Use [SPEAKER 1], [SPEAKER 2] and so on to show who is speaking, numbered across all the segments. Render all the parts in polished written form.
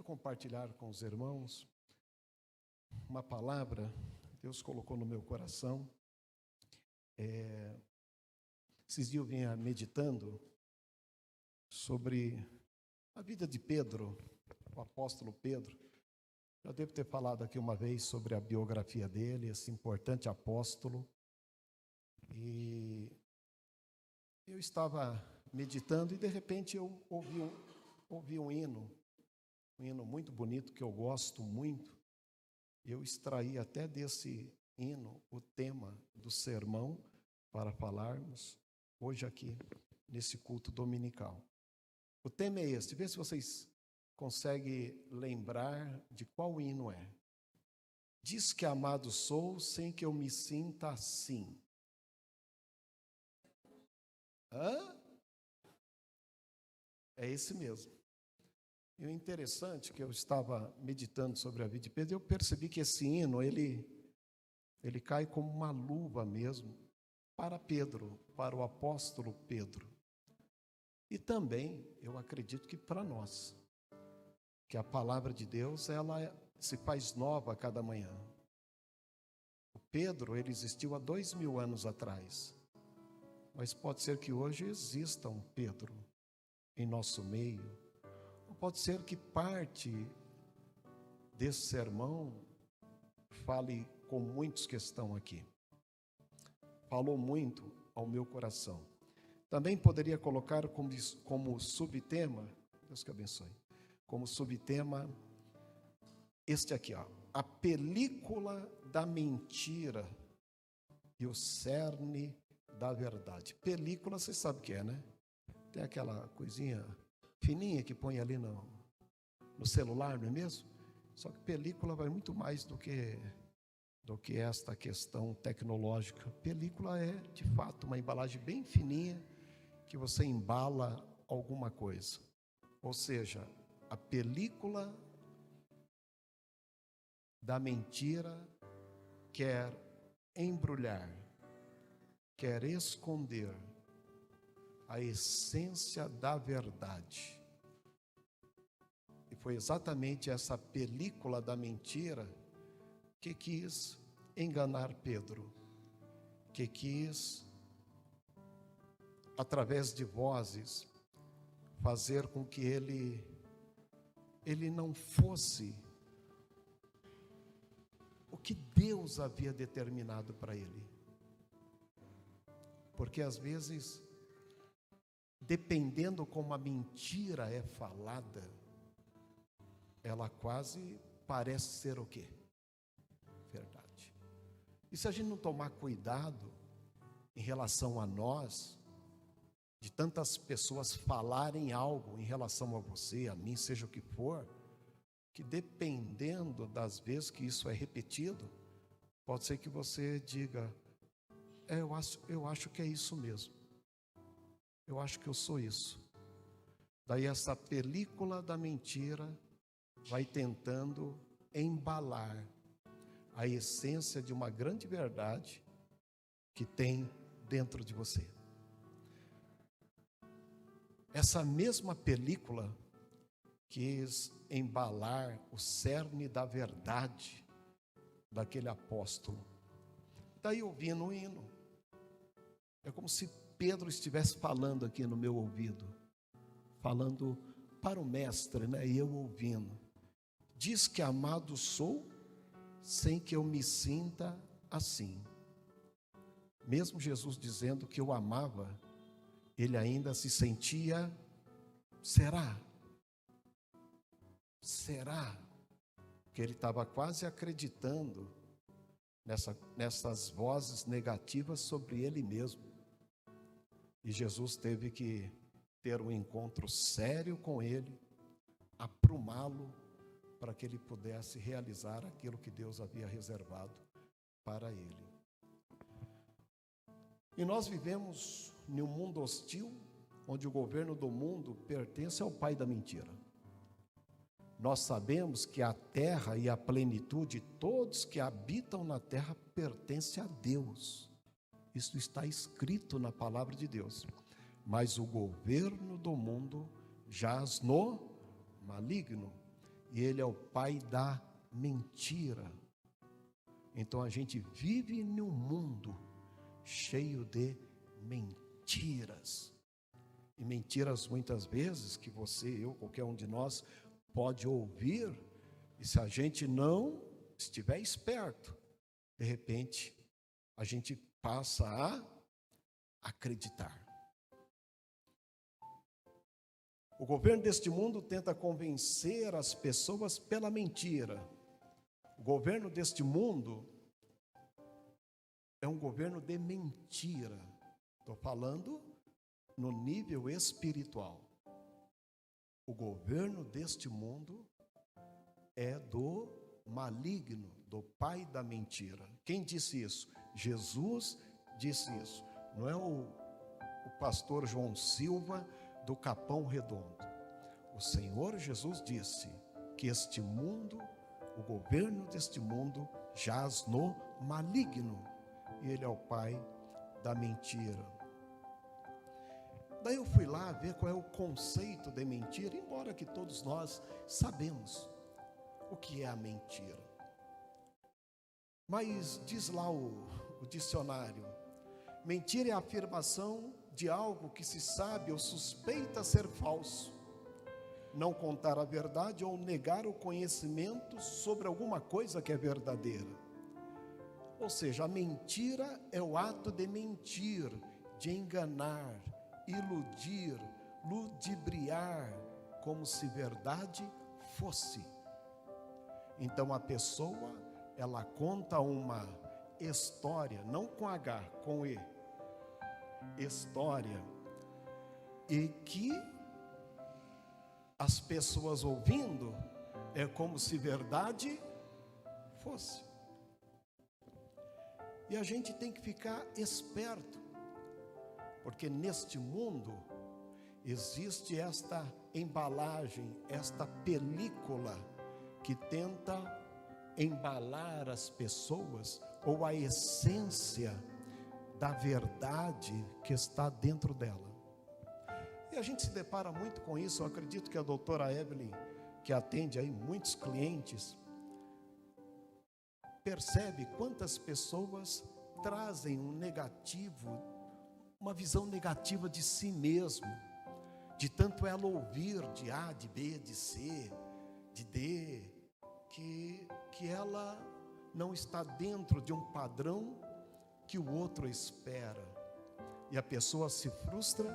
[SPEAKER 1] compartilhar com os irmãos uma palavra que Deus colocou no meu coração. Esses dias eu vinha meditando sobre a vida de Pedro, o apóstolo Pedro. Já devo ter falado aqui uma vez sobre a biografia dele, esse importante apóstolo. E eu estava meditando e de repente eu ouvi um hino muito bonito que eu gosto muito. Eu extraí até desse hino o tema do sermão para falarmos hoje aqui nesse culto dominical. O tema é este, vê se vocês conseguem lembrar de qual hino é. Diz que amado sou sem que eu me sinta assim. É esse mesmo. E o interessante é que eu estava meditando sobre a vida de Pedro, eu percebi que esse hino, ele cai como uma luva mesmo para Pedro, para o apóstolo Pedro. E também, eu acredito que para nós, que a palavra de Deus, ela se faz nova a cada manhã. O Pedro, ele existiu há 2000 anos atrás, mas pode ser que hoje exista um Pedro em nosso meio. Pode ser que parte desse sermão fale com muitos que estão aqui. Falou muito ao meu coração. Também poderia colocar como subtema, Deus que abençoe, como subtema este aqui, a película da mentira e o cerne da verdade. Película, você sabe o que é, né? Tem aquela coisinha fininha que põe ali no celular, não é mesmo? Só que película vai muito mais do que esta questão tecnológica. Película é, de fato, uma embalagem bem fininha que você embala alguma coisa. Ou seja, a película da mentira quer embrulhar, quer esconder a essência da verdade. E foi exatamente essa película da mentira que quis enganar Pedro, que quis, através de vozes, fazer com que ele não fosse o que Deus havia determinado para ele. Porque às vezes, dependendo como a mentira é falada, ela quase parece ser o quê? Verdade. E se a gente não tomar cuidado em relação a nós, de tantas pessoas falarem algo em relação a você, a mim, seja o que for, que dependendo das vezes que isso é repetido, pode ser que você diga, eu acho que é isso mesmo. Eu acho que eu sou isso. Daí essa película da mentira vai tentando embalar a essência de uma grande verdade que tem dentro de você. Essa mesma película quis embalar o cerne da verdade daquele apóstolo. Daí ouvindo o hino, é como se Pedro estivesse falando aqui no meu ouvido, falando para o mestre, né? E eu ouvindo. Diz que amado sou, sem que eu me sinta assim. Mesmo Jesus dizendo que eu amava, ele ainda se sentia, será? Que ele estava quase acreditando nessas vozes negativas sobre ele mesmo. E Jesus teve que ter um encontro sério com ele, aprumá-lo, para que ele pudesse realizar aquilo que Deus havia reservado para ele. E nós vivemos em um mundo hostil, onde o governo do mundo pertence ao pai da mentira. Nós sabemos que a terra e a plenitude, todos que habitam na terra, pertencem a Deus. Isso está escrito na palavra de Deus. Mas o governo do mundo jaz no maligno. e ele é o pai da mentira. Então a gente vive num mundo cheio de mentiras. E mentiras muitas vezes que você, eu, qualquer um de nós pode ouvir, e se a gente não estiver esperto, de repente a gente passa a acreditar. O governo deste mundo tenta convencer as pessoas pela mentira. O governo deste mundo é um governo de mentira. Estou falando no nível espiritual. O governo deste mundo é do maligno, do pai da mentira. Quem disse isso? Jesus disse isso. Não é o pastor João Silva do Capão Redondo. O Senhor Jesus disse que este mundo, o governo deste mundo, jaz no maligno. E ele é o pai da mentira. Daí eu fui lá ver qual é o conceito de mentira, embora que todos nós sabemos o que é a mentira. Mas diz lá o dicionário: mentira é a afirmação de algo que se sabe ou suspeita ser falso, não contar a verdade ou negar o conhecimento sobre alguma coisa que é verdadeira. Ou seja, a mentira é o ato de mentir, de enganar, iludir, ludibriar, como se verdade fosse. Então a pessoa, ela conta uma história, não com H, com E, história, e que as pessoas ouvindo é como se verdade fosse. E a gente tem que ficar esperto, porque neste mundo existe esta embalagem, esta película que tenta embalar as pessoas, ou a essência da verdade que está dentro dela. E a gente se depara muito com isso. Eu acredito que a doutora Evelyn, que atende aí muitos clientes, percebe quantas pessoas trazem um negativo, uma visão negativa de si mesmo, de tanto ela ouvir de A, de B, de C, de D, que ela não está dentro de um padrão que o outro espera. E a pessoa se frustra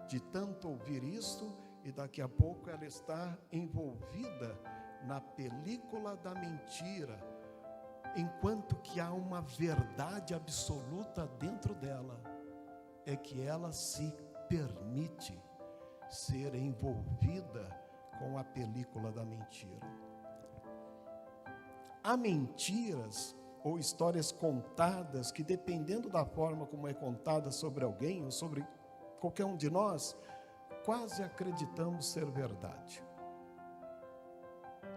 [SPEAKER 1] de tanto ouvir isso, e daqui a pouco ela está envolvida na película da mentira, enquanto que há uma verdade absoluta dentro dela, é que ela se permite ser envolvida com a película da mentira. Há mentiras ou histórias contadas que, dependendo da forma como é contada sobre alguém ou sobre qualquer um de nós, quase acreditamos ser verdade.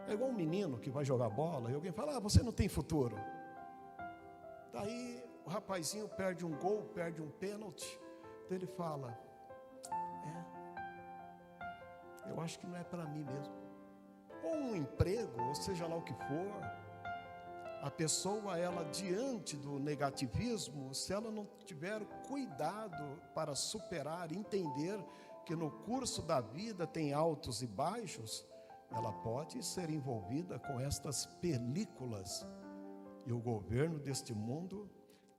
[SPEAKER 1] É igual um menino que vai jogar bola e alguém fala: você não tem futuro. Daí o rapazinho perde um gol, perde um pênalti, então ele fala: eu acho que não é para mim mesmo. Ou um emprego, ou seja lá o que for. A pessoa, ela diante do negativismo, se ela não tiver cuidado para superar, entender que no curso da vida tem altos e baixos, ela pode ser envolvida com estas películas. E o governo deste mundo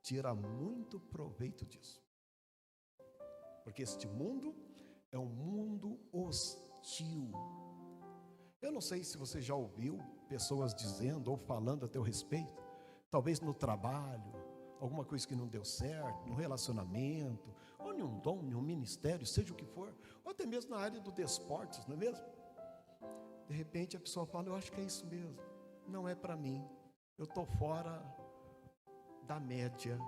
[SPEAKER 1] tira muito proveito disso. Porque este mundo é um mundo hostil. Eu não sei se você já ouviu pessoas dizendo ou falando a teu respeito, talvez no trabalho, alguma coisa que não deu certo, no relacionamento, ou em um dom, em um ministério, seja o que for, ou até mesmo na área do desportos, não é mesmo? De repente a pessoa fala: eu acho que é isso mesmo, não é para mim, eu estou fora da média.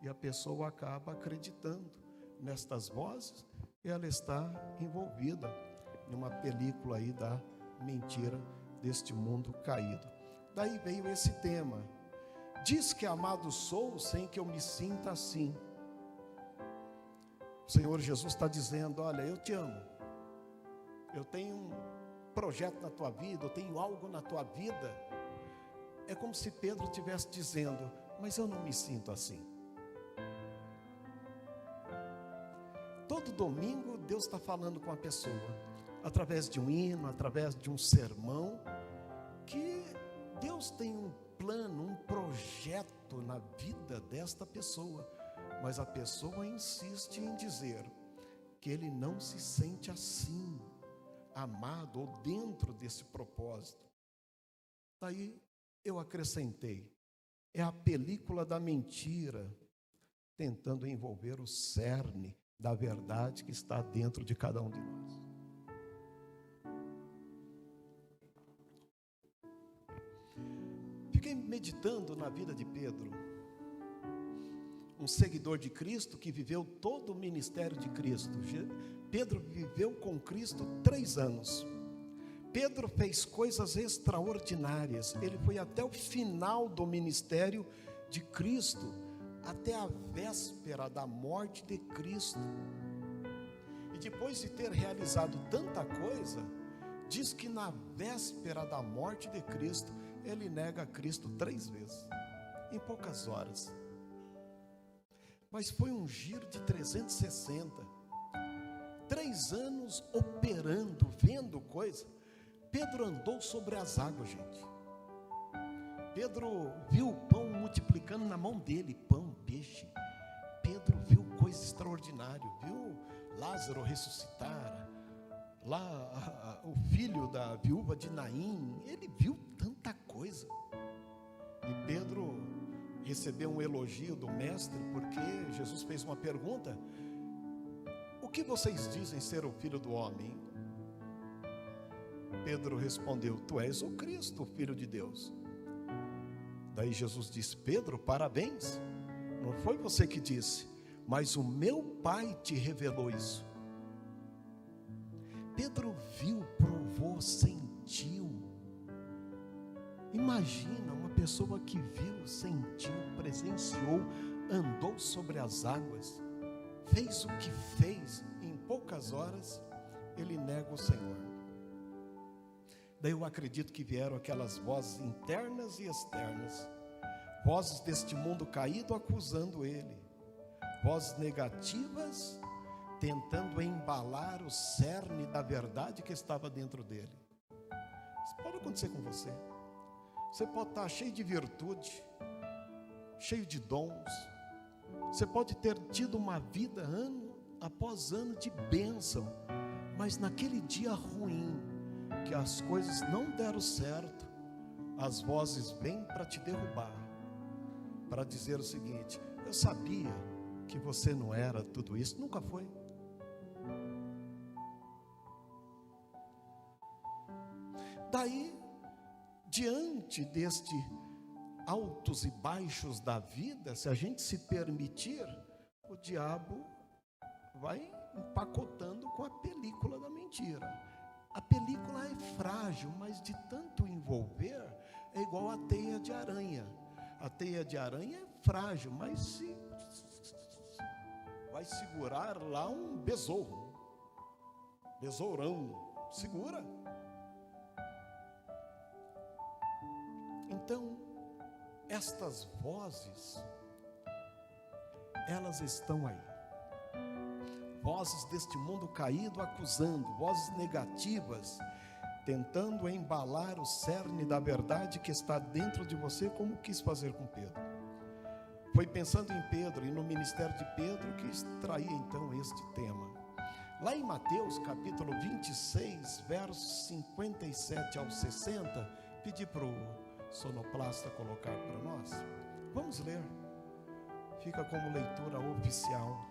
[SPEAKER 1] E a pessoa acaba acreditando nestas vozes, e ela está envolvida numa película aí da mentira deste mundo caído. Daí veio esse tema: diz que amado sou sem que eu me sinta assim. O Senhor Jesus está dizendo: olha, eu te amo, eu tenho projeto na tua vida, eu tenho algo na tua vida. É como se Pedro estivesse dizendo: mas eu não me sinto assim. Todo domingo Deus está falando com a pessoa, através de um hino, através de um sermão, que Deus tem um plano, um projeto na vida desta pessoa, mas a pessoa insiste em dizer que ele não se sente assim, amado, ou dentro desse propósito. Daí eu acrescentei: é a película da mentira tentando envolver o cerne da verdade que está dentro de cada um de nós. Fiquei meditando na vida de Pedro, um seguidor de Cristo que viveu todo o ministério de Cristo. Pedro viveu com Cristo 3 anos. Pedro fez coisas extraordinárias. Ele foi até o final do ministério de Cristo, até a véspera da morte de Cristo. E depois de ter realizado tanta coisa, diz que na véspera da morte de Cristo, ele nega a Cristo 3 vezes, em poucas horas. Mas foi um giro de 360, 3 anos operando, vendo coisa. Pedro andou sobre as águas, gente. Pedro viu o pão multiplicando na mão dele, pão, peixe. Pedro viu coisa extraordinária, viu Lázaro ressuscitar, lá o filho da viúva de Naim. Ele viu tanta coisa. E Pedro recebeu um elogio do mestre, porque Jesus fez uma pergunta: o que vocês dizem ser o filho do homem? Pedro respondeu: tu és o Cristo, o filho de Deus. Daí Jesus disse: Pedro, parabéns, não foi você que disse, mas o meu Pai te revelou isso. Pedro viu, provou, sentiu. Imagina uma pessoa que viu, sentiu, presenciou, andou sobre as águas, fez o que fez, em poucas horas ele nega o Senhor. Daí eu acredito que vieram aquelas vozes internas e externas, vozes deste mundo caído acusando ele, vozes negativas tentando embalar o cerne da verdade que estava dentro dele. Isso pode acontecer com você. Você pode estar cheio de virtude, cheio de dons, você pode ter tido uma vida ano após ano de bênção, mas naquele dia ruim, que as coisas não deram certo, as vozes vêm para te derrubar, para dizer o seguinte: eu sabia que você não era tudo isso, nunca foi. Daí, diante deste altos e baixos da vida, se a gente se permitir, o diabo vai empacotando com a película da mentira. A película é frágil, mas de tanto envolver, é igual a teia de aranha. A teia de aranha é frágil, mas se vai segurar lá um besouro, besourão, segura. Então, estas vozes, elas estão aí. Vozes deste mundo caído acusando, vozes negativas, tentando embalar o cerne da verdade que está dentro de você, como quis fazer com Pedro. Foi pensando em Pedro e no ministério de Pedro que extraí então este tema. Lá em Mateus capítulo 26, versos 57 ao 60, pedi para o sonoplasta colocar para nós. Vamos ler, fica como leitura oficial.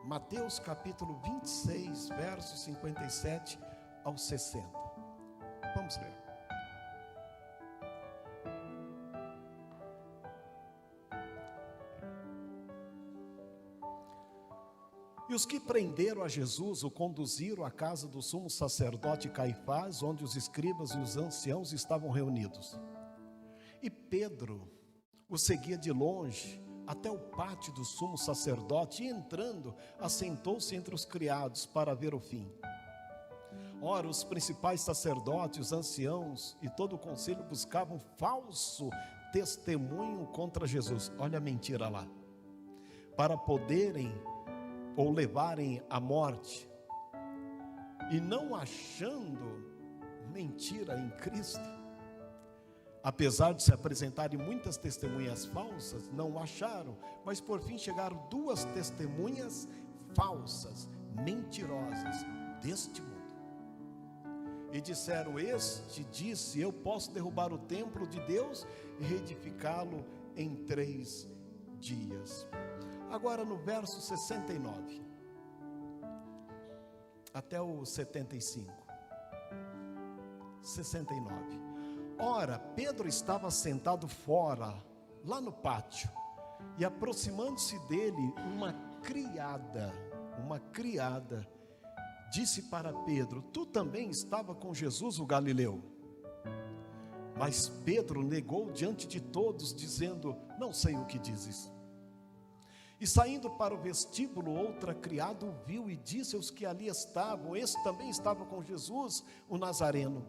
[SPEAKER 1] Mateus capítulo 26, versos 57 ao 60. Vamos ler. E os que prenderam a Jesus o conduziram à casa do sumo sacerdote Caifás, onde os escribas e os anciãos estavam reunidos. E Pedro o seguia de longe até o pátio do sumo sacerdote, e entrando, assentou-se entre os criados para ver o fim. Ora, os principais sacerdotes, os anciãos e todo o conselho buscavam falso testemunho contra Jesus. Olha a mentira lá. Para poderem ou levarem à morte. E não achando mentira em Cristo, apesar de se apresentarem muitas testemunhas falsas, não acharam, mas por fim chegaram 2 testemunhas falsas, mentirosas deste mundo. E disseram: este disse, eu posso derrubar o templo de Deus e reedificá-lo em 3 dias. Agora no verso 69 até o 75. 69. Ora, Pedro estava sentado fora, lá no pátio, e aproximando-se dele, uma criada, disse para Pedro: tu também estava com Jesus o Galileu? Mas Pedro negou diante de todos, dizendo: não sei o que dizes. E saindo para o vestíbulo, outra criada o viu e disse aos que ali estavam: esse também estava com Jesus o Nazareno.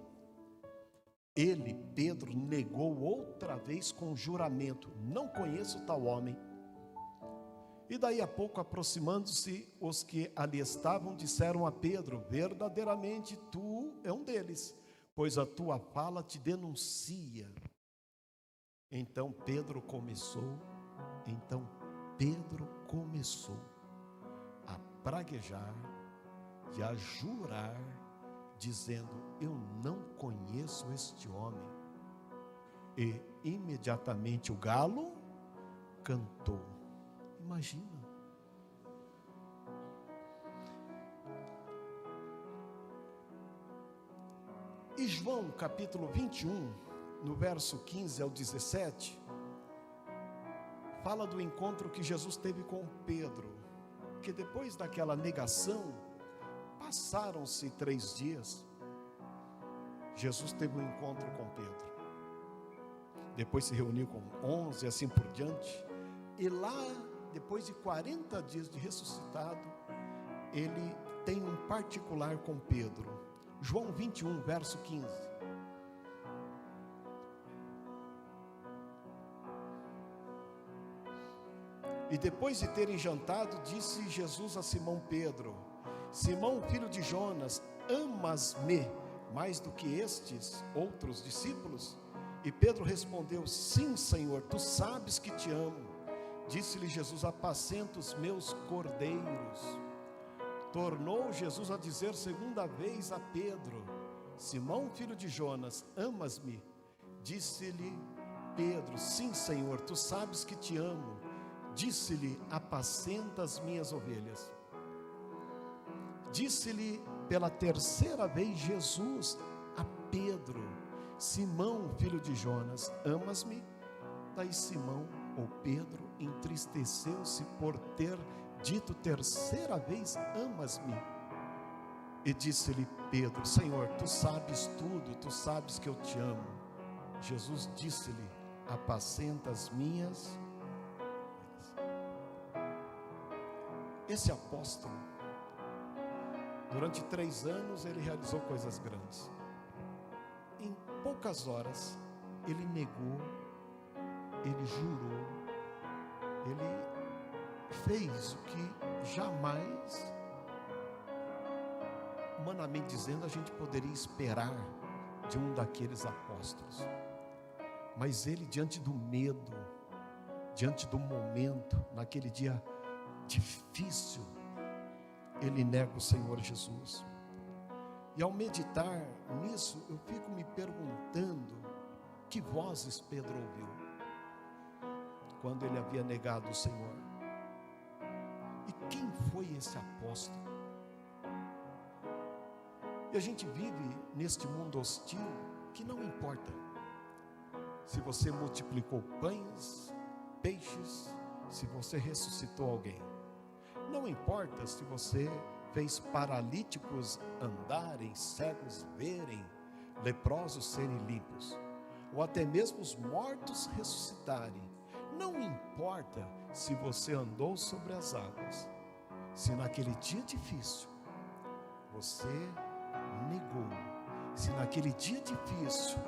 [SPEAKER 1] Ele, Pedro, negou outra vez com juramento: não conheço tal homem. E daí a pouco, aproximando-se os que ali estavam, disseram a Pedro: verdadeiramente tu é um deles, pois a tua fala te denuncia. Então Pedro começou a praguejar e a jurar, dizendo: eu não conheço este homem. E imediatamente o galo cantou. Imagina. E João capítulo 21, no verso 15 ao 17, fala do encontro que Jesus teve com Pedro, que depois daquela negação, passaram-se 3 dias, Jesus teve um encontro com Pedro, depois se reuniu com 11 e assim por diante, e lá, depois de 40 dias de ressuscitado, ele tem um particular com Pedro. João 21, verso 15. E depois de terem jantado, disse Jesus a Simão Pedro: Simão, filho de Jonas, amas-me mais do que estes outros discípulos? E Pedro respondeu: sim, Senhor, tu sabes que te amo. Disse-lhe Jesus: apacenta os meus cordeiros. Tornou Jesus a dizer 2ª vez a Pedro: Simão, filho de Jonas, amas-me? Disse-lhe Pedro: sim, Senhor, tu sabes que te amo. Disse-lhe: apacenta as minhas ovelhas. Disse-lhe pela 3ª vez Jesus a Pedro: Simão, filho de Jonas, amas-me? Daí Simão, ou Pedro, entristeceu-se por ter dito 3ª vez: amas-me? E disse-lhe Pedro: Senhor, tu sabes tudo, tu sabes que eu te amo. Jesus disse-lhe: apacenta as minhas ovelhas. Esse apóstolo, durante 3 anos, ele realizou coisas grandes. Em poucas horas, ele negou, ele jurou, ele fez o que jamais, humanamente dizendo, a gente poderia esperar de um daqueles apóstolos. Mas ele, diante do medo, diante do momento, naquele dia difícil, ele nega o Senhor Jesus. E ao meditar nisso, eu fico me perguntando que vozes Pedro ouviu quando ele havia negado o Senhor. E quem foi esse apóstolo? E a gente vive neste mundo hostil que não importa se você multiplicou pães, peixes, se você ressuscitou alguém. Não importa se você fez paralíticos andarem, cegos verem, leprosos serem limpos, ou até mesmo os mortos ressuscitarem. Não importa se você andou sobre as águas, se naquele dia difícil você negou, se naquele dia difícil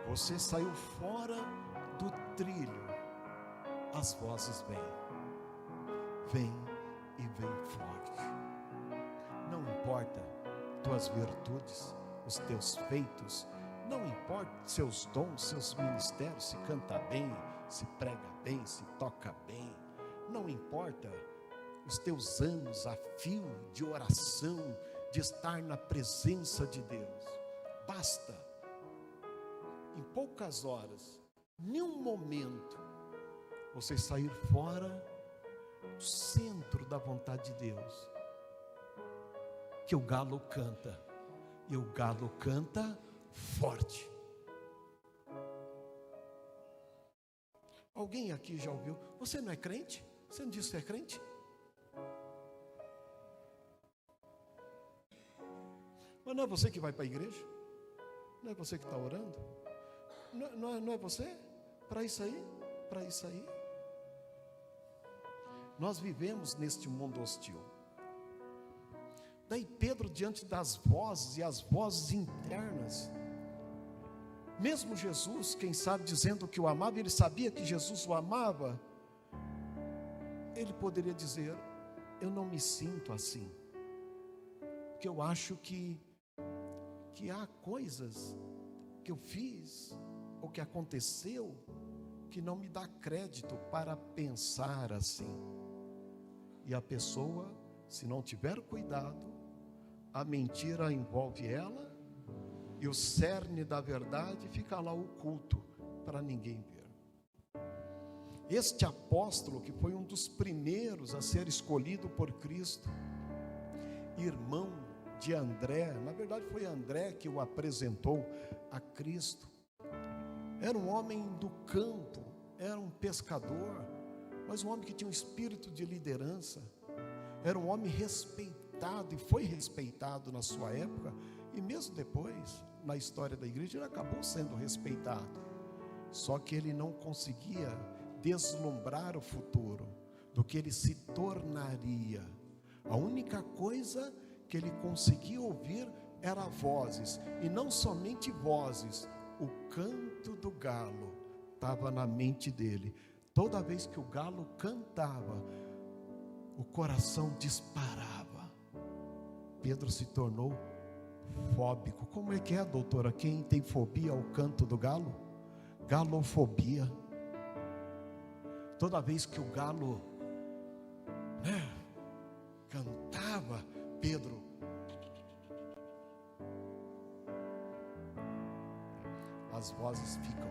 [SPEAKER 1] você saiu fora do trilho, as vozes vêm e vêm forte. Não importa tuas virtudes, os teus feitos, não importa seus dons, seus ministérios, se canta bem, se prega bem, se toca bem, não importa os teus anos a fio de oração, de estar na presença de Deus. Basta, em poucas horas, nenhum momento, você sair fora do centro da vontade de Deus, que o galo canta, e o galo canta forte. Alguém aqui já ouviu? Você não é crente? Você não disse que é crente? Mas não é você que vai para a igreja? Não é você que está orando? Não é você? Para isso aí? Para isso aí? Nós vivemos neste mundo hostil. Daí Pedro, diante das vozes e as vozes internas, mesmo Jesus, quem sabe, dizendo que o amava, ele sabia que Jesus o amava, ele poderia dizer: eu não me sinto assim, porque eu acho que há coisas que eu fiz, ou que aconteceu, que não me dá crédito para pensar assim. E a pessoa, se não tiver cuidado, a mentira envolve ela, e o cerne da verdade fica lá oculto, para ninguém ver. Este apóstolo, que foi um dos primeiros a ser escolhido por Cristo, irmão de André, na verdade foi André que o apresentou a Cristo, era um homem do campo, era um pescador, mas um homem que tinha um espírito de liderança, era um homem respeitado, e foi respeitado na sua época, e mesmo depois, na história da igreja, ele acabou sendo respeitado, só que ele não conseguia deslumbrar o futuro, do que ele se tornaria. A única coisa que ele conseguia ouvir era vozes, e não somente vozes, o canto do galo estava na mente dele. Toda vez que o galo cantava, o coração disparava. Pedro se tornou fóbico. Como é que é, doutora? Quem tem fobia ao canto do galo? Galofobia. Toda vez que o galo cantava, Pedro, as vozes ficam,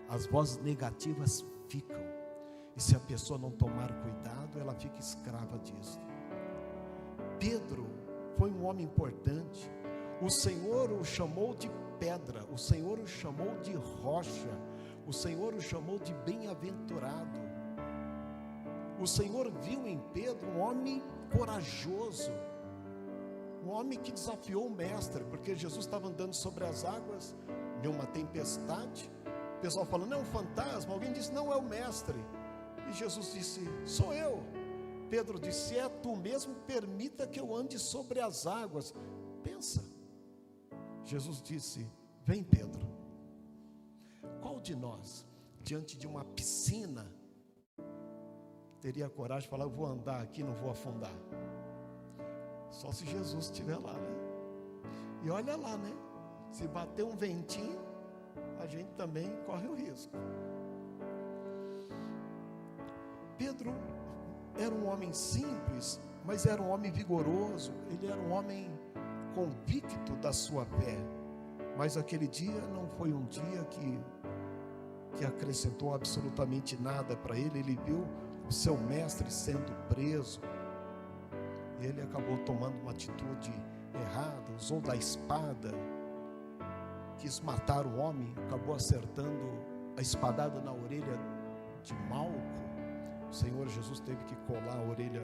[SPEAKER 1] as vozes negativas ficam, e se a pessoa não tomar cuidado, ela fica escrava disso. Pedro foi um homem importante. O Senhor o chamou de pedra, o Senhor o chamou de rocha, o Senhor o chamou de bem-aventurado. O Senhor viu em Pedro um homem corajoso, um homem que desafiou o mestre, porque Jesus estava andando sobre as águas, em uma tempestade, o pessoal falando: não é um fantasma. Alguém disse: não, é o mestre. E Jesus disse: sou eu. Pedro disse: se é tu mesmo, permita que eu ande sobre as águas. Pensa. Jesus disse: vem, Pedro. Qual de nós, diante de uma piscina, teria coragem de falar: eu vou andar aqui, não vou afundar? Só se Jesus estiver lá, né? E olha lá, né? Se bater um ventinho, a gente também corre o risco. Pedro era um homem simples, mas era um homem vigoroso. Ele era um homem convicto da sua fé. Mas aquele dia não foi um dia que acrescentou absolutamente nada para ele. Ele viu o seu mestre sendo preso, e ele acabou tomando uma atitude errada, usou da espada, quis matar o homem, acabou acertando a espadada na orelha de Malco. O Senhor Jesus teve que colar a orelha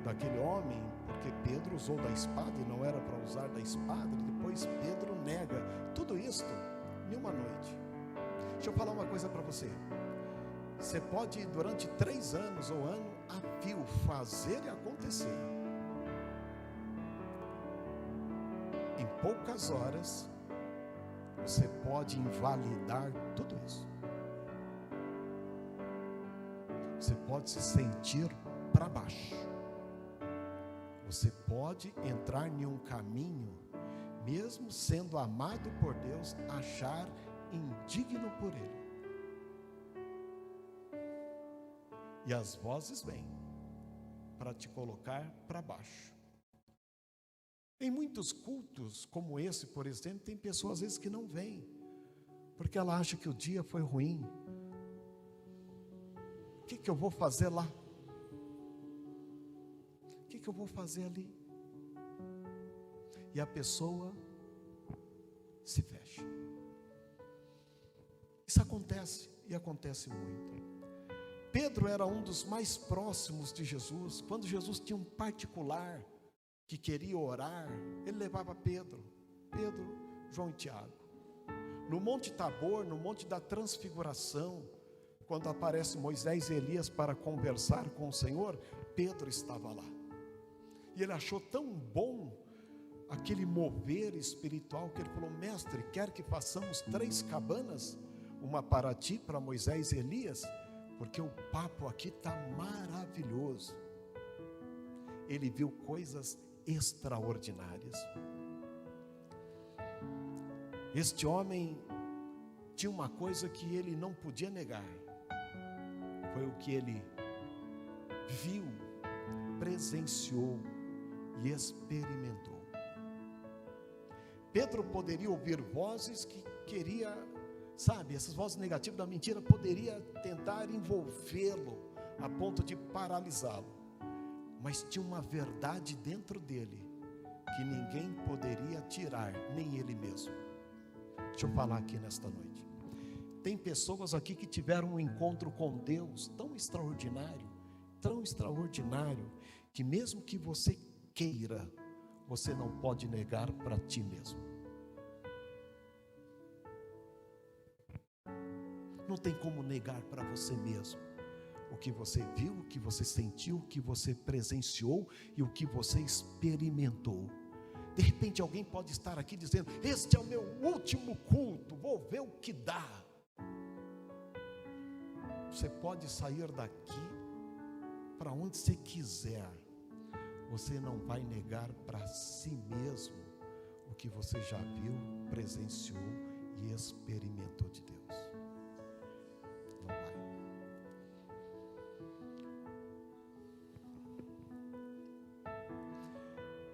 [SPEAKER 1] daquele homem, porque Pedro usou da espada e não era para usar da espada. Depois Pedro nega. Tudo isso em uma noite. Deixa eu falar uma coisa para você. Você pode, durante 3 anos ou ano a fio, fazer e acontecer, Em poucas horas, você pode invalidar tudo isso. Você pode se sentir para baixo. Você pode entrar em um caminho, mesmo sendo amado por Deus, achar indigno por Ele. E as vozes vêm para te colocar para baixo. Em muitos cultos, como esse, por exemplo, tem pessoas às vezes que não vêm, porque ela acha que o dia foi ruim. O que eu vou fazer lá? O que eu vou fazer ali? E a pessoa se fecha. Isso acontece, e acontece muito. Pedro era um dos mais próximos de Jesus. Quando Jesus tinha um particular que queria orar, ele levava Pedro, João e Tiago. No Monte Tabor, no Monte da Transfiguração, quando aparece Moisés e Elias para conversar com o Senhor, Pedro estava lá. E ele achou tão bom aquele mover espiritual que ele falou: mestre, quer que façamos 3 cabanas? Uma para ti, para Moisés e Elias? Porque o papo aqui está maravilhoso. Ele viu coisas extraordinárias. Este homem tinha uma coisa que ele não podia negar. Foi o que ele viu, presenciou e experimentou. Pedro poderia ouvir vozes que queria, essas vozes negativas da mentira, poderia tentar envolvê-lo a ponto de paralisá-lo. Mas tinha uma verdade dentro dele que ninguém poderia tirar, nem ele mesmo. Deixa eu falar aqui nesta noite. Tem pessoas aqui que tiveram um encontro com Deus tão extraordinário, que mesmo que você queira, você não pode negar para ti mesmo. Não tem como negar para você mesmo o que você viu, o que você sentiu, o que você presenciou e o que você experimentou. De repente alguém pode estar aqui dizendo: este é o meu último culto, vou ver o que dá. Você pode sair daqui para onde você quiser, você não vai negar para si mesmo o que você já viu, presenciou e experimentou de Deus. Não vai.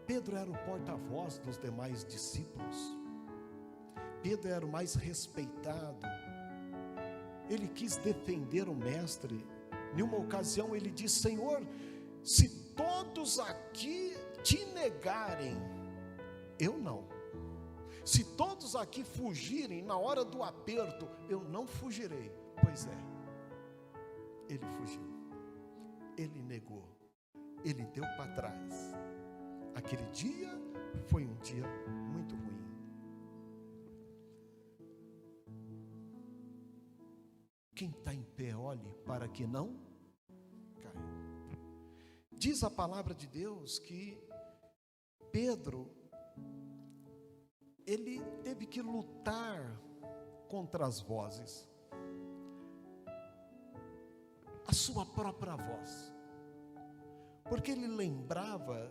[SPEAKER 1] Pedro era o porta-voz dos demais discípulos. Pedro era o mais respeitado. Ele quis defender o mestre. Em uma ocasião ele disse: Senhor, se todos aqui te negarem, eu não. Se todos aqui fugirem na hora do aperto, eu não fugirei. Pois é, ele fugiu, ele negou, ele deu para trás. Aquele dia foi um dia muito ruim. Quem está em pé, olhe para que não caia. Diz a palavra de Deus que Pedro, ele teve que lutar contra as vozes, a sua própria voz, porque ele lembrava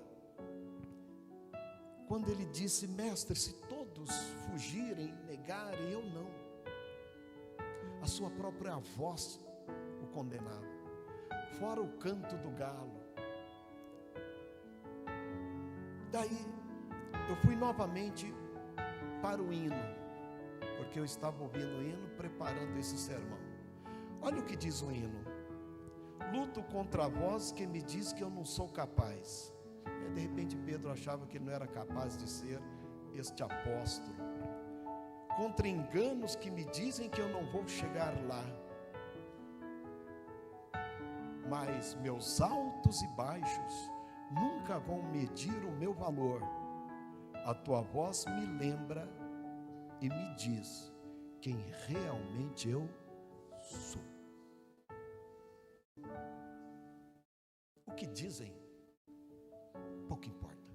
[SPEAKER 1] quando ele disse: mestre, se todos fugirem, negarem, eu não. A sua própria voz o condenava, fora o canto do galo. Daí eu fui novamente para o hino, porque eu estava ouvindo o hino, preparando esse sermão. Olha o que diz o hino: luto contra a voz que me diz que eu não sou capaz. De repente Pedro achava que ele não era capaz de ser este apóstolo. Contra enganos que me dizem que eu não vou chegar lá. Mas meus altos e baixos nunca vão medir o meu valor. A tua voz me lembra e me diz quem realmente eu sou. O que dizem, pouco importa.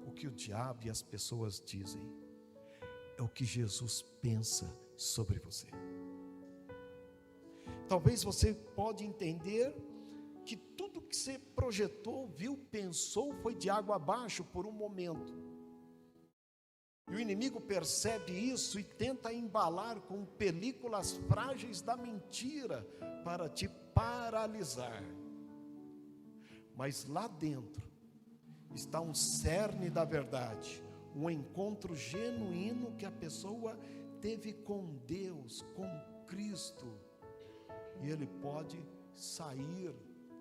[SPEAKER 1] O que o diabo e as pessoas dizem, é o que Jesus pensa sobre você. Talvez você pode entender que tudo que você projetou, viu, pensou, foi de água abaixo por um momento. E o inimigo percebe isso e tenta embalar com películas frágeis da mentira para te paralisar. Mas lá dentro está um cerne da verdade, um encontro genuíno que a pessoa teve com Deus, com Cristo, e ele pode sair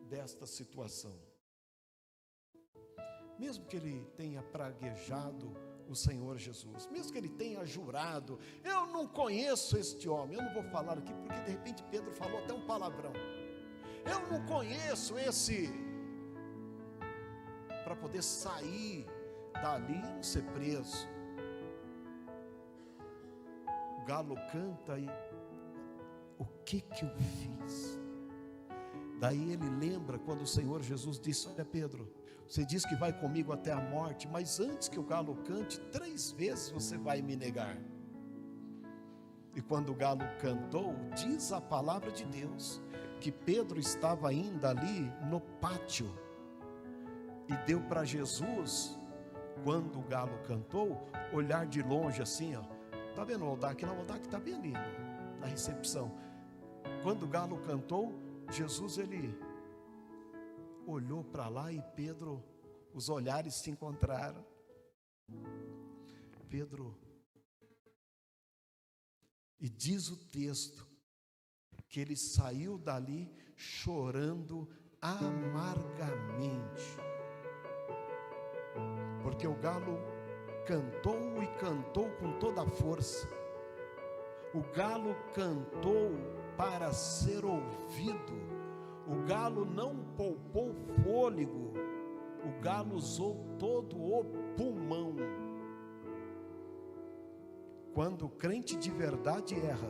[SPEAKER 1] desta situação. Mesmo que ele tenha praguejado o Senhor Jesus, mesmo que ele tenha jurado, eu não conheço este homem, eu não vou falar aqui porque de repente Pedro falou até um palavrão, eu não conheço esse, para poder sair dali e não ser preso. O galo canta e o que eu fiz? Daí ele lembra quando o Senhor Jesus disse, olha Pedro, você diz que vai comigo até a morte, mas antes que o galo cante, 3 vezes você vai me negar. E quando o galo cantou, diz a palavra de Deus, que Pedro estava ainda ali no pátio, e deu para Jesus, quando o galo cantou, olhar de longe assim, ó, tá vendo o Aldac? Não, o Aldac está bem ali, na recepção. Quando o galo cantou, Jesus, ele olhou para lá e Pedro, os olhares se encontraram. Pedro, e diz o texto, que ele saiu dali chorando amargamente, porque o galo cantou e cantou com toda a força. O galo cantou para ser ouvido. O galo não poupou fôlego. O galo usou todo o pulmão. Quando o crente de verdade erra,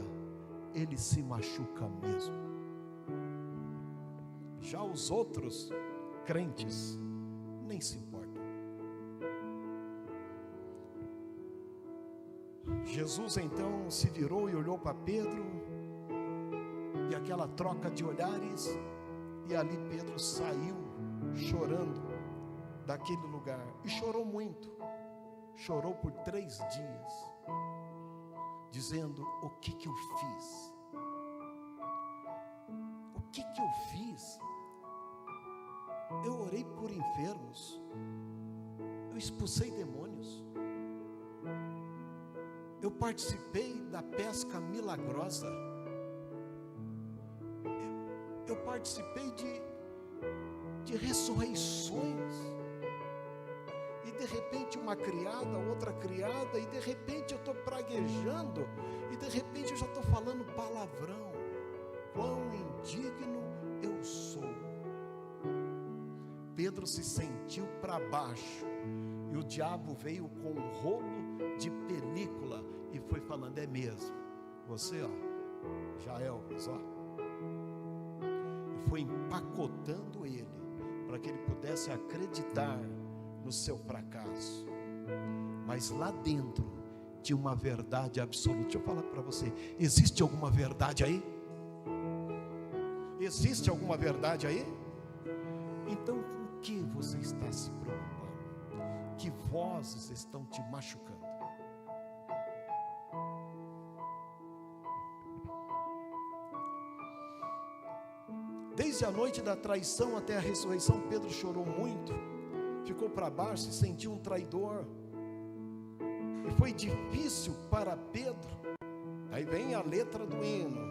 [SPEAKER 1] ele se machuca mesmo. Já os outros crentes nem se importam. Jesus então se virou e olhou para Pedro, e aquela troca de olhares, e ali Pedro saiu chorando daquele lugar, e chorou muito, chorou por 3 dias, dizendo, o que eu fiz? O que eu fiz? Eu orei por enfermos, eu expulsei demônios, eu participei da pesca milagrosa, eu participei de ressurreições, e de repente uma criada, outra criada, e de repente eu estou praguejando, e de repente eu já estou falando palavrão. Quão indigno eu sou. Pedro se sentiu para baixo, e o diabo veio com um rolo de película e foi falando, é mesmo, você ó, já é ó, e foi empacotando ele, para que ele pudesse acreditar no seu fracasso. Mas lá dentro tinha uma verdade absoluta. Deixa eu falar para você, existe alguma verdade aí? Existe alguma verdade aí? Então com que você está se preocupando? Que vozes estão te machucando? Desde a noite da traição até a ressurreição, Pedro chorou muito, ficou para baixo, se sentiu um traidor, e foi difícil para Pedro. Aí vem a letra do hino: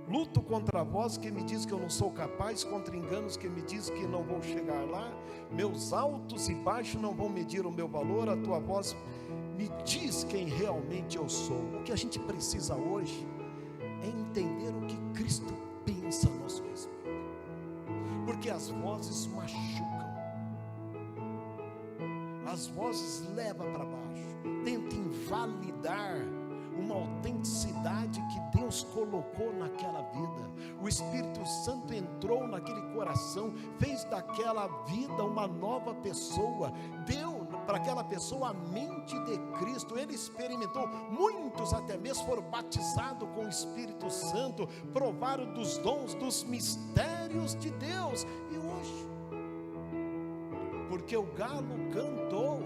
[SPEAKER 1] luto contra a voz que me diz que eu não sou capaz, contra enganos que me diz que não vou chegar lá, meus altos e baixos não vão medir o meu valor, a tua voz me diz quem realmente eu sou. O que a gente precisa hoje é entender o que Cristo pensa a nosso respeito, porque as vozes machucam, as vozes levam para baixo, tentam invalidar uma autenticidade que Deus colocou naquela vida. O Espírito Santo entrou naquele coração, fez daquela vida uma nova pessoa, deu para aquela pessoa a mente de Cristo. Ele experimentou, muitos até mesmo foram batizados com o Espírito Santo, provaram dos dons, dos mistérios de Deus. E hoje, porque o galo cantou,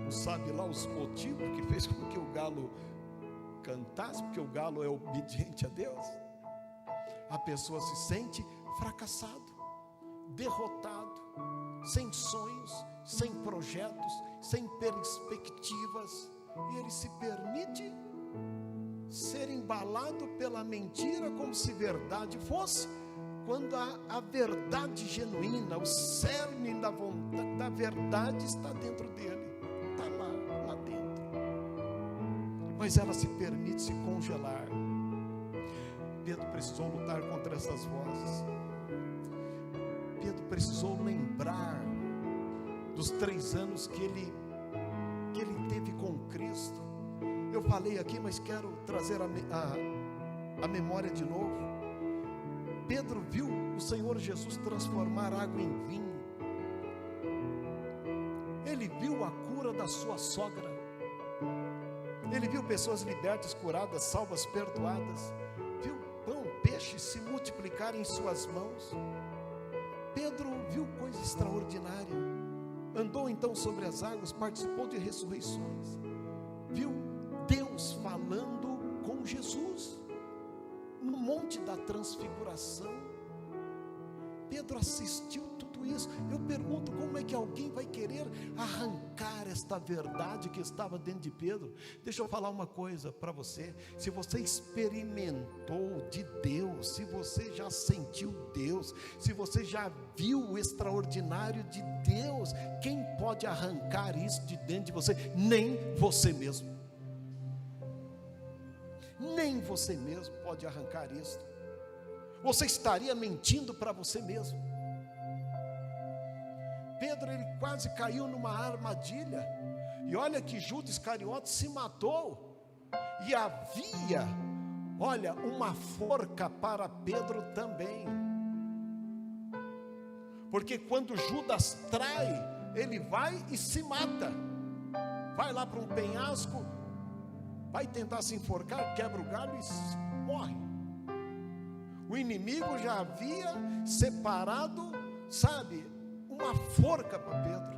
[SPEAKER 1] não sabe lá os motivos que fez com que o galo cantasse, porque o galo é obediente a Deus, a pessoa se sente fracassado, derrotado, sem sonhos, sem projetos, sem perspectivas, e ele se permite ser embalado pela mentira como se verdade fosse, quando a verdade genuína, o cerne da verdade está dentro dele, está lá dentro, mas ela se permite se congelar. Pedro precisou lutar contra essas vozes. Pedro precisou lembrar dos 3 anos que ele teve com Cristo. Eu falei aqui, mas quero trazer a memória de novo. Pedro viu o Senhor Jesus transformar água em vinho. Ele viu a cura da sua sogra. Ele viu pessoas libertas, curadas, salvas, perdoadas. Viu pão, peixe se multiplicar em suas mãos. Pedro viu coisa extraordinária. Andou então sobre as águas, participou de ressurreições. Viu Deus falando com Jesus no Monte da Transfiguração. Pedro assistiu tudo isso. Eu pergunto, como é que alguém vai querer arrancar esta verdade que estava dentro de Pedro? Deixa eu falar uma coisa para você. Se você experimentou de Deus, se você já sentiu Deus, se você já viu o extraordinário de Deus, quem pode arrancar isso de dentro de você? Nem você mesmo. Nem você mesmo pode arrancar isso. Você estaria mentindo para você mesmo. Pedro, ele quase caiu numa armadilha. E olha que Judas Iscariote se matou. E havia, olha, uma forca para Pedro também. Porque quando Judas trai, ele vai e se mata. Vai lá para um penhasco, vai tentar se enforcar, quebra o galho e morre. O inimigo já havia separado, sabe, uma forca para Pedro.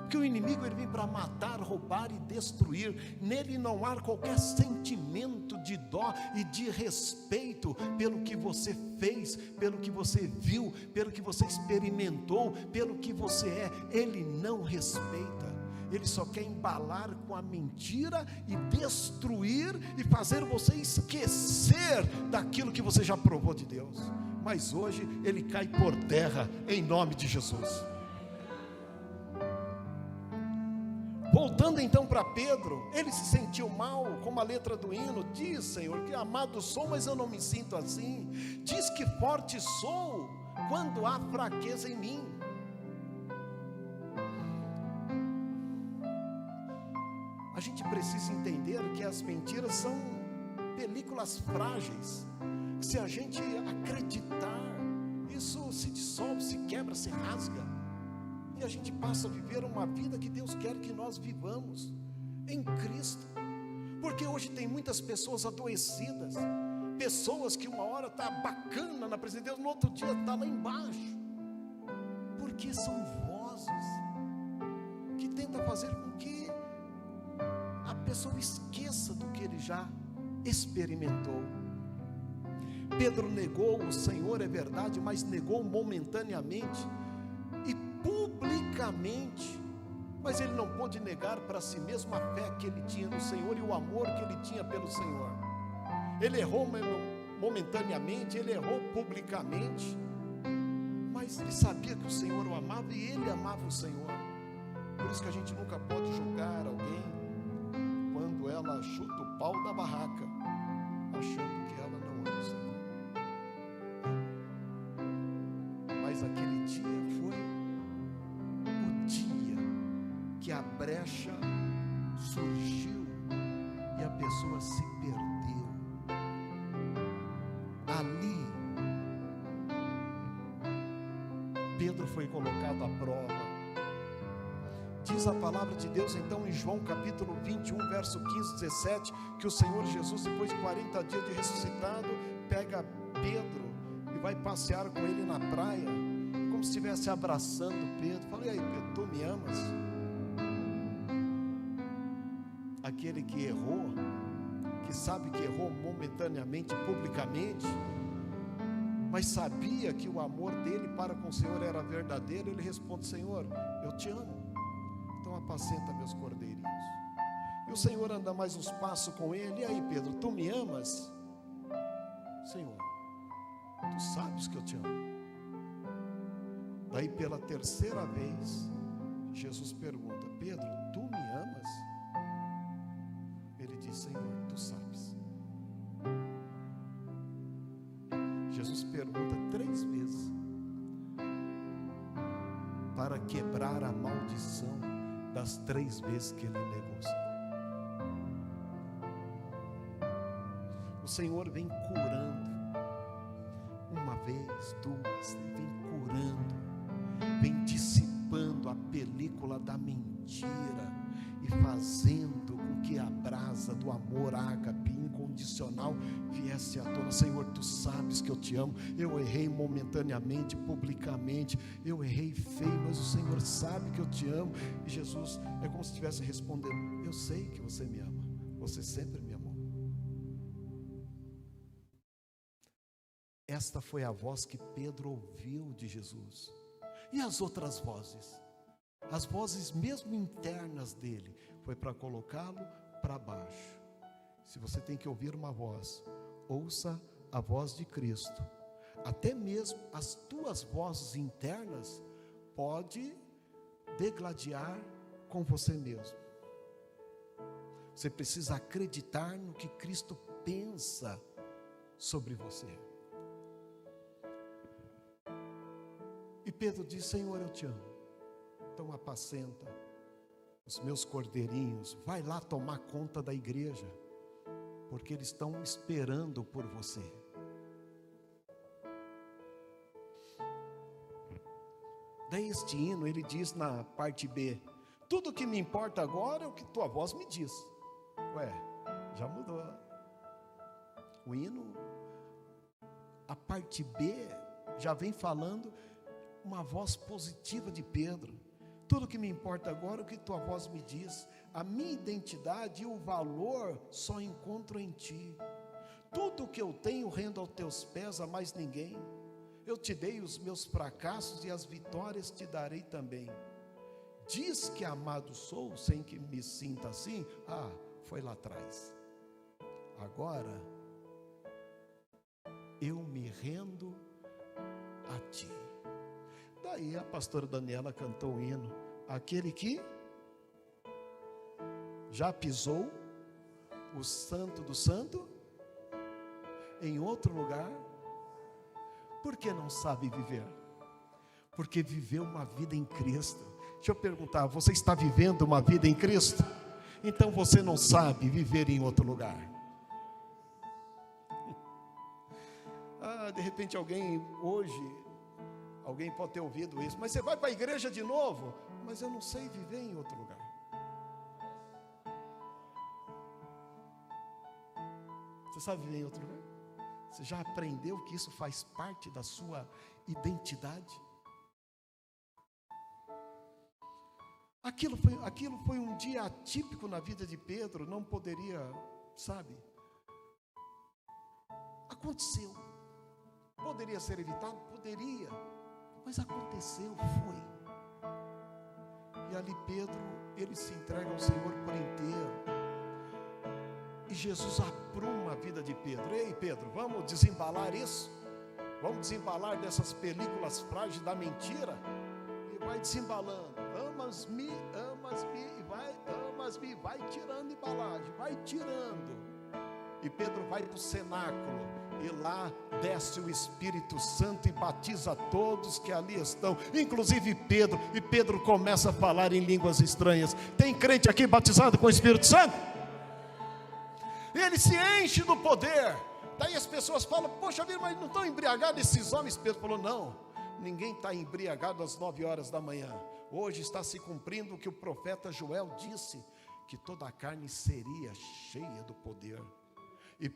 [SPEAKER 1] Porque o inimigo, ele vem para matar, roubar e destruir. Nele não há qualquer sentimento de dó e de respeito pelo que você fez, pelo que você viu, pelo que você experimentou, pelo que você é. Ele não respeita. Ele só quer embalar com a mentira e destruir e fazer você esquecer daquilo que você já provou de Deus. Mas hoje ele cai por terra em nome de Jesus. Voltando então para Pedro, ele se sentiu mal, como a letra do hino diz: Senhor, que amado sou, mas eu não me sinto assim. Diz que forte sou quando há fraqueza em mim. A gente precisa entender que as mentiras são películas frágeis. Se a gente acreditar, isso se dissolve, se quebra, se rasga. E a gente passa a viver uma vida que Deus quer que nós vivamos em Cristo. Porque hoje tem muitas pessoas adoecidas, pessoas que uma hora está bacana na presença de Deus, no outro dia está lá embaixo. Porque são vozes que tentam fazer com que a pessoa esqueça do que ele já experimentou. Pedro negou o Senhor, é verdade, mas negou momentaneamente e publicamente. Mas ele não pôde negar para si mesmo a fé que ele tinha no Senhor e o amor que ele tinha pelo Senhor. Ele errou momentaneamente, ele errou publicamente, mas ele sabia que o Senhor o amava e ele amava o Senhor. Por isso que a gente nunca pode julgar alguém quando ela chuta o pau da barraca, achando que ela não ama o Senhor. Mas aquele dia foi o dia que a brecha surgiu e a pessoa se perdeu. Ali, Pedro foi colocado cada prova. Diz a palavra de Deus então em João capítulo 21, verso 15, 17, que o Senhor Jesus, depois de 40 dias de ressuscitado, pega Pedro e vai passear com ele na praia, como se estivesse abraçando Pedro. Fala: e aí, Pedro, tu me amas? Aquele que errou, que sabe que errou momentaneamente, publicamente, mas sabia que o amor dele para com o Senhor era verdadeiro, ele responde: Senhor, eu te amo, então apacenta meus cordeirinhos. E o Senhor anda mais uns passos com ele: e aí, Pedro, tu me amas? Senhor, tu sabes que eu te amo. Daí pela terceira vez, Jesus pergunta: Pedro, tu me amas? Ele diz: Senhor, tu sabes. Jesus pergunta 3 vezes, para quebrar a maldição das 3 vezes que ele negou. O Senhor vem curando, uma vez, 2, ele vem curando, vem dissipando a película da mentira e fazendo com que a brasa do amor ágape incondicional viesse à tona. Senhor, tu sabes que eu te amo, eu errei momentaneamente, publicamente, eu errei feio, mas o Senhor sabe que eu te amo. E Jesus é como se estivesse respondendo: eu sei que você me ama, você sempre me amou. Esta foi a voz que Pedro ouviu de Jesus. E as outras vozes? As vozes mesmo internas dele, foi para colocá-lo para baixo. Se você tem que ouvir uma voz, ouça a voz de Cristo. Até mesmo as tuas vozes internas pode degladiar com você mesmo. Você precisa acreditar no que Cristo pensa sobre você. E Pedro diz: Senhor, eu te amo, então apacenta os meus cordeirinhos, vai lá tomar conta da igreja, porque eles estão esperando por você. Daí este hino, ele diz na parte B: tudo que me importa agora é o que tua voz me diz. Ué, já mudou. O hino, a parte B, já vem falando uma voz positiva de Pedro. Tudo que me importa agora é o que tua voz me diz. A minha identidade e o valor só encontro em ti. Tudo que eu tenho rendo aos teus pés, a mais ninguém. Eu te dei os meus fracassos e as vitórias te darei também. Diz que amado sou sem que me sinta assim. Ah, foi lá atrás. Agora eu me rendo a ti. Daí a pastora Daniela cantou o hino: aquele que já pisou o santo do santo em outro lugar, porque não sabe viver, porque viveu uma vida em Cristo. Deixa eu perguntar: você está vivendo uma vida em Cristo? Então você não sabe viver em outro lugar. De repente alguém pode ter ouvido isso: mas você vai para a igreja de novo? Mas eu não sei viver em outro lugar. Você sabe viver em outro lugar? Você já aprendeu que isso faz parte da sua identidade? Aquilo foi um dia atípico na vida de Pedro, não poderia, aconteceu. Poderia ser evitado? Poderia, mas aconteceu, foi. E ali Pedro, ele se entrega ao Senhor por inteiro. E Jesus apruma a vida de Pedro. Ei, Pedro, vamos desembalar isso? Vamos desembalar dessas películas frágeis da mentira? E vai desembalando. Amas-me, e vai tirando embalagem, vai tirando. E Pedro vai para o cenáculo, e lá desce o Espírito Santo e batiza todos que ali estão, inclusive Pedro. E Pedro começa a falar em línguas estranhas. Tem crente aqui batizado com o Espírito Santo? Ele se enche do poder. Daí as pessoas falam: poxa vida, mas não estão embriagados esses homens? Pedro falou: não, ninguém está embriagado às 9 horas da manhã. Hoje está se cumprindo o que o profeta Joel disse, que toda a carne seria cheia do poder. E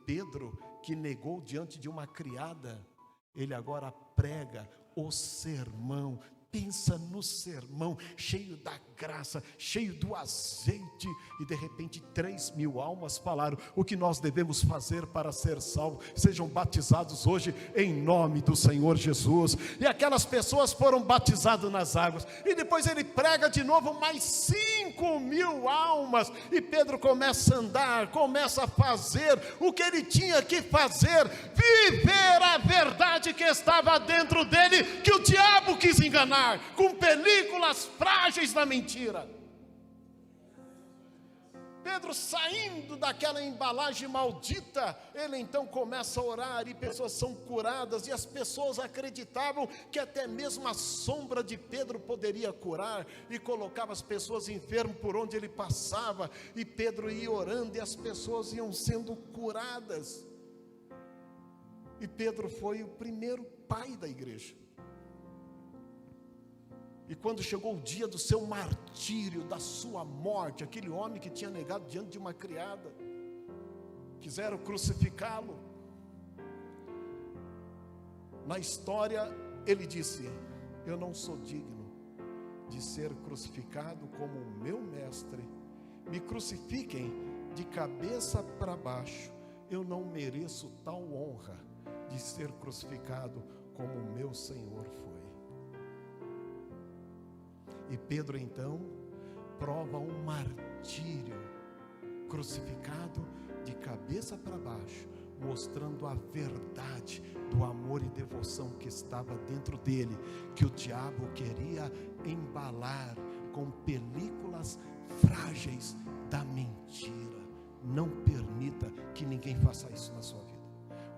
[SPEAKER 1] Pedro, que negou diante de uma criada, ele agora prega o sermão. Pensa no sermão, cheio da graça, cheio do azeite, e de repente 3.000 almas falaram: o que nós devemos fazer para ser salvos? Sejam batizados hoje em nome do Senhor Jesus. E aquelas pessoas foram batizadas nas águas, e depois ele prega de novo mais 5.000 almas, e Pedro começa a andar, começa a fazer o que ele tinha que fazer, viver a verdade que estava dentro dele, que o diabo quis enganar com películas frágeis da mentira. Pedro, saindo daquela embalagem maldita, ele então começa a orar, e pessoas são curadas, e as pessoas acreditavam que até mesmo a sombra de Pedro poderia curar, e colocava as pessoas enfermas por onde ele passava, e Pedro ia orando, e as pessoas iam sendo curadas. E Pedro foi o primeiro pai da igreja. E quando chegou o dia do seu martírio, da sua morte, aquele homem que tinha negado diante de uma criada, quiseram crucificá-lo. Na história ele disse: eu não sou digno de ser crucificado como o meu mestre, me crucifiquem de cabeça para baixo, eu não mereço tal honra de ser crucificado como o meu Senhor foi. E Pedro então prova um martírio, crucificado de cabeça para baixo, mostrando a verdade do amor e devoção que estava dentro dele, que o diabo queria embalar com películas frágeis da mentira. Não permita que ninguém faça isso na sua vida.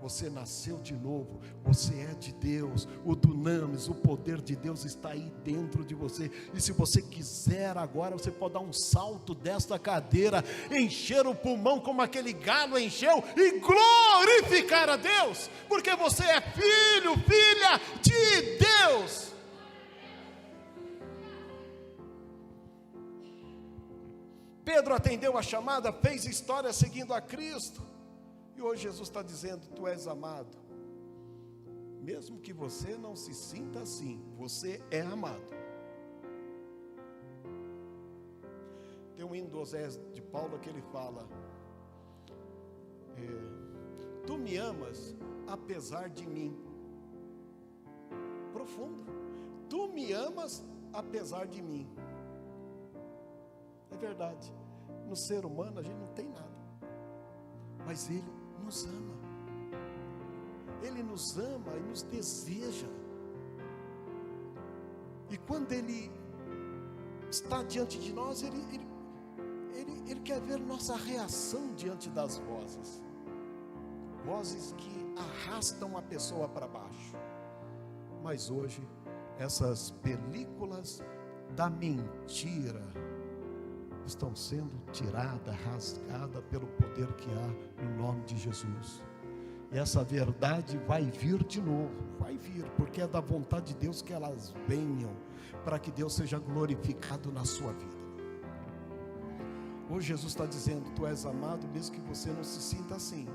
[SPEAKER 1] Você nasceu de novo, você é de Deus, o dunamis, o poder de Deus está aí dentro de você, e se você quiser agora, você pode dar um salto desta cadeira, encher o pulmão como aquele galo encheu, e glorificar a Deus, porque você é filho, filha de Deus. Pedro atendeu a chamada, fez história seguindo a Cristo. E hoje Jesus está dizendo: tu és amado. Mesmo que você não se sinta assim, você é amado. Tem um hino do Osés de Paulo que ele fala: tu me amas apesar de mim. Profundo. Tu me amas apesar de mim. É verdade. No ser humano a gente não tem nada, mas Ele nos ama. Ele nos ama e nos deseja. E quando Ele está diante de nós, Ele quer ver nossa reação diante das vozes. Vozes que arrastam a pessoa para baixo. Mas hoje, essas películas da mentira estão sendo tiradas, rasgadas pelo poder que há no nome de Jesus. E essa verdade vai vir de novo, vai vir, porque é da vontade de Deus que elas venham, para que Deus seja glorificado na sua vida. Hoje Jesus está dizendo: tu és amado, mesmo que você não se sinta assim.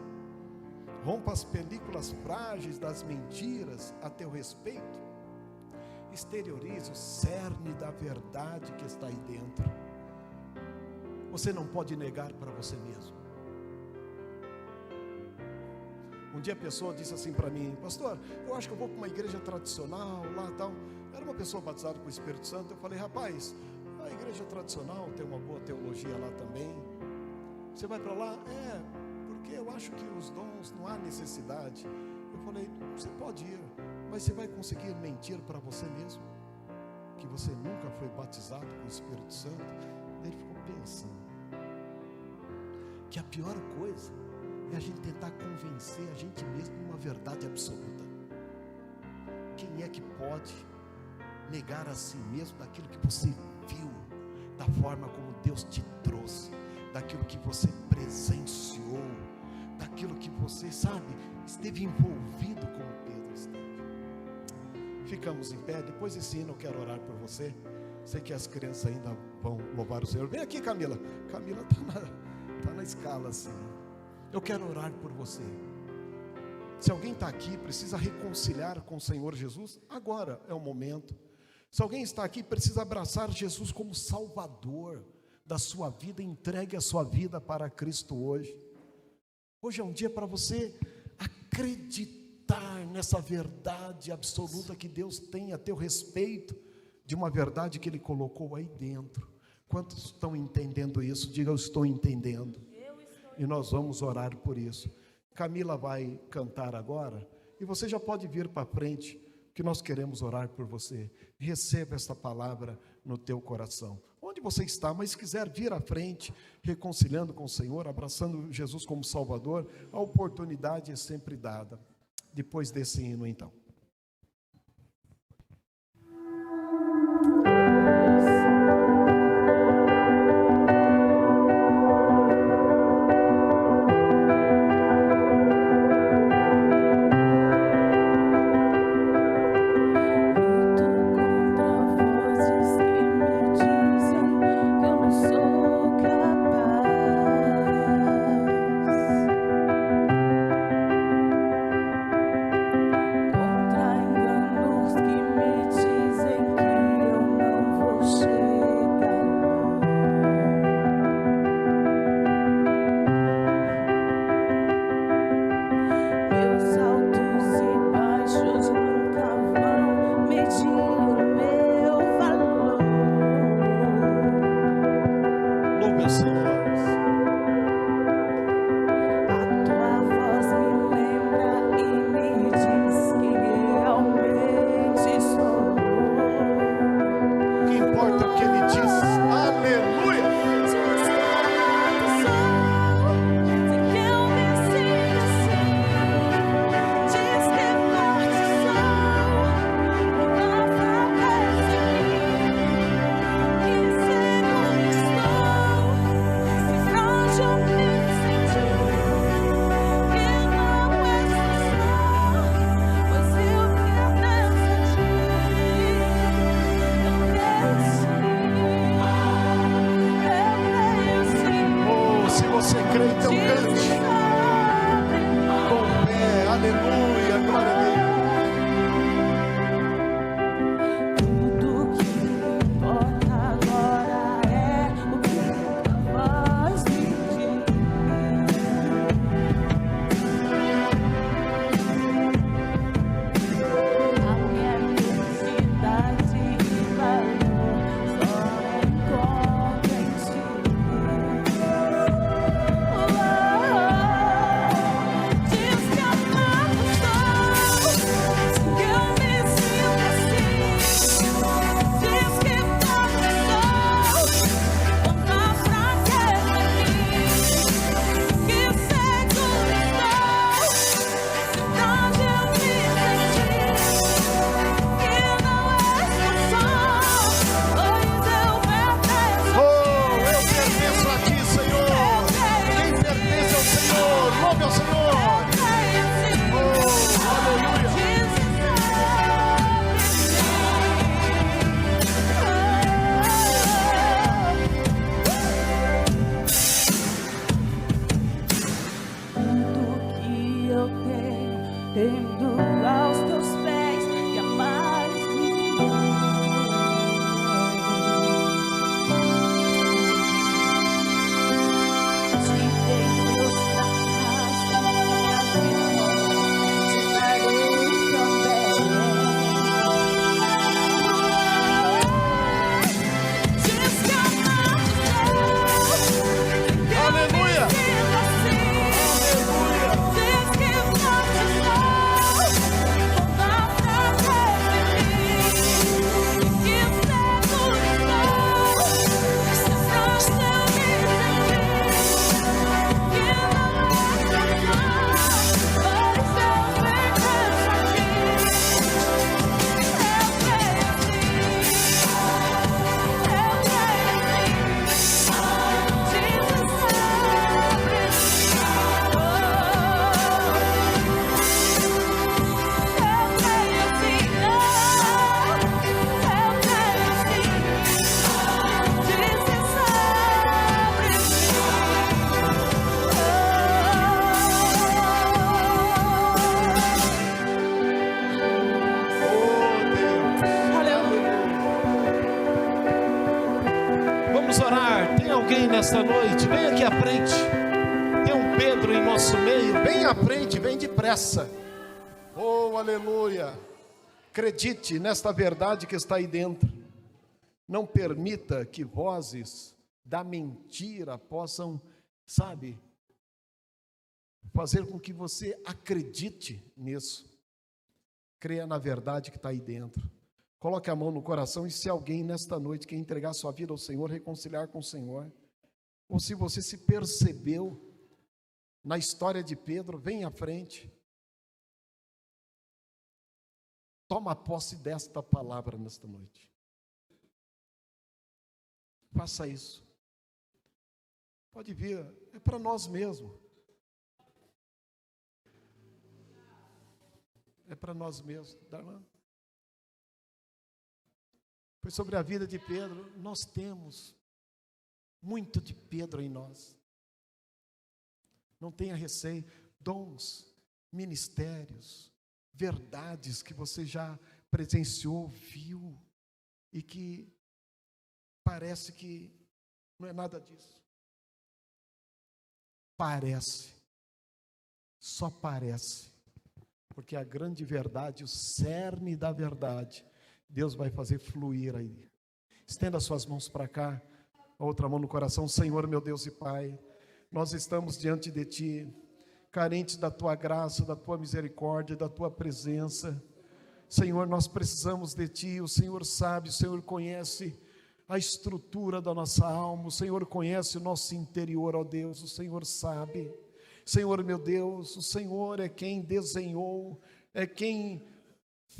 [SPEAKER 1] Rompa as películas frágeis das mentiras a teu respeito. Exteriorize o cerne da verdade que está aí dentro. Você não pode negar para você mesmo. Um dia a pessoa disse assim para mim: pastor, eu acho que eu vou para uma igreja tradicional lá tal. Era uma pessoa batizada com o Espírito Santo. Eu falei: rapaz, a igreja tradicional tem uma boa teologia lá também. Você vai para lá? Porque eu acho que os dons não há necessidade. Eu falei: você pode ir, mas você vai conseguir mentir para você mesmo que você nunca foi batizado com o Espírito Santo? Ele ficou pensando que a pior coisa é a gente tentar convencer a gente mesmo de uma verdade absoluta. Quem é que pode negar a si mesmo daquilo que você viu, da forma como Deus te trouxe, daquilo que você presenciou, daquilo que você, sabe, esteve envolvido como Pedro esteve? Ficamos em pé. Depois desse hino eu quero orar por você. Sei que as crianças ainda vão louvar o Senhor. Vem aqui, Camila. Camila está na escala assim. Eu quero orar por você. Se alguém está aqui, precisa reconciliar com o Senhor Jesus, agora é o momento. Se alguém está aqui, precisa abraçar Jesus como Salvador da sua vida, entregue a sua vida para Cristo hoje. Hoje é um dia para você acreditar nessa verdade absoluta que Deus tem a teu respeito, de uma verdade que Ele colocou aí dentro. Quantos estão entendendo isso? Diga, eu estou entendendo. E nós vamos orar por isso. Camila vai cantar agora, e você já pode vir para frente, que nós queremos orar por você. Receba esta palavra no teu coração. Onde você está, mas se quiser vir à frente, reconciliando com o Senhor, abraçando Jesus como Salvador, a oportunidade é sempre dada. Depois desse hino, então. Vamos orar. Tem alguém nesta noite? Vem aqui à frente. Tem um Pedro em nosso meio. Vem à frente, vem depressa. Oh, aleluia. Acredite nesta verdade que está aí dentro. Não permita que vozes da mentira possam, fazer com que você acredite nisso. Creia na verdade que está aí dentro. Coloque a mão no coração e se alguém nesta noite quer entregar sua vida ao Senhor, reconciliar com o Senhor, ou se você se percebeu na história de Pedro, vem à frente. Toma posse desta palavra nesta noite. Faça isso. Pode vir, é para nós mesmos. É para nós mesmos. Foi sobre a vida de Pedro. Nós temos muito de Pedro em nós. Não tenha receio. Dons, ministérios, verdades que você já presenciou, viu, e que parece que não é nada disso. Parece, só parece, porque a grande verdade, o cerne da verdade, Deus vai fazer fluir aí. Estenda suas mãos para cá, a outra mão no coração. Senhor, meu Deus e Pai, nós estamos diante de Ti, carentes da Tua graça, da Tua misericórdia, da Tua presença. Senhor, nós precisamos de Ti, o Senhor sabe, o Senhor conhece a estrutura da nossa alma, o Senhor conhece o nosso interior, ó Deus, o Senhor sabe. Senhor, meu Deus, o Senhor é quem desenhou, é quem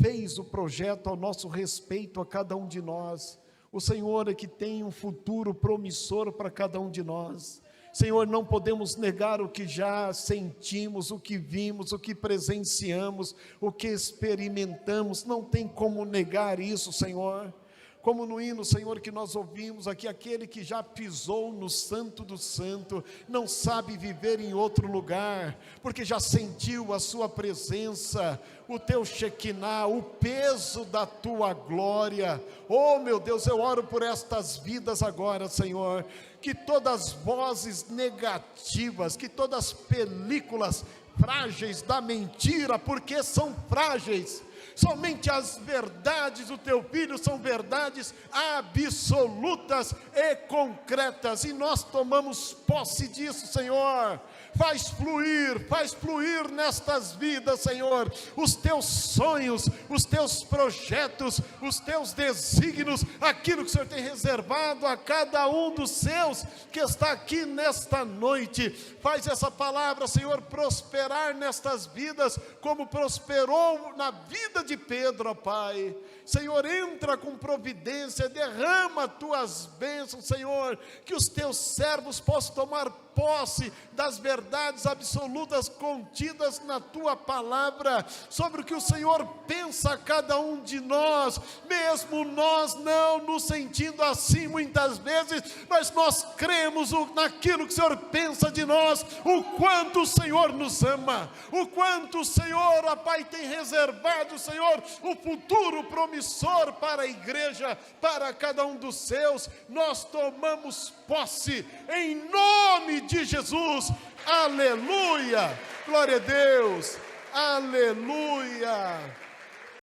[SPEAKER 1] fez o projeto ao nosso respeito, a cada um de nós. O Senhor é que tem um futuro promissor para cada um de nós. Senhor, não podemos negar o que já sentimos, o que vimos, o que presenciamos, o que experimentamos, não tem como negar isso, Senhor. Como no hino, Senhor, que nós ouvimos aqui, aquele que já pisou no Santo do Santo, não sabe viver em outro lugar, porque já sentiu a Sua presença, o Teu Shekinah, o peso da Tua glória. Oh, meu Deus, eu oro por estas vidas agora, Senhor, que todas as vozes negativas, que todas as películas frágeis da mentira, porque são frágeis, somente as verdades do Teu Filho são verdades absolutas e concretas, e nós tomamos posse disso, Senhor. Faz fluir nestas vidas, Senhor, os Teus sonhos, os Teus projetos, os Teus desígnios, aquilo que o Senhor tem reservado a cada um dos Seus que está aqui nesta noite. Faz essa palavra, Senhor, prosperar nestas vidas, como prosperou na vida de Pedro, ó Pai. Senhor, entra com providência, derrama Tuas bênçãos, Senhor, que os Teus servos possam tomar posse das verdades absolutas contidas na Tua palavra, sobre o que o Senhor pensa a cada um de nós, mesmo nós não nos sentindo assim muitas vezes, mas nós cremos naquilo que o Senhor pensa de nós, o quanto o Senhor nos ama, o quanto o Senhor, ó Pai, tem reservado, Senhor, o futuro promissor para a igreja, para cada um dos Seus. Nós tomamos posse em nome de Jesus. Aleluia, glória a Deus, aleluia.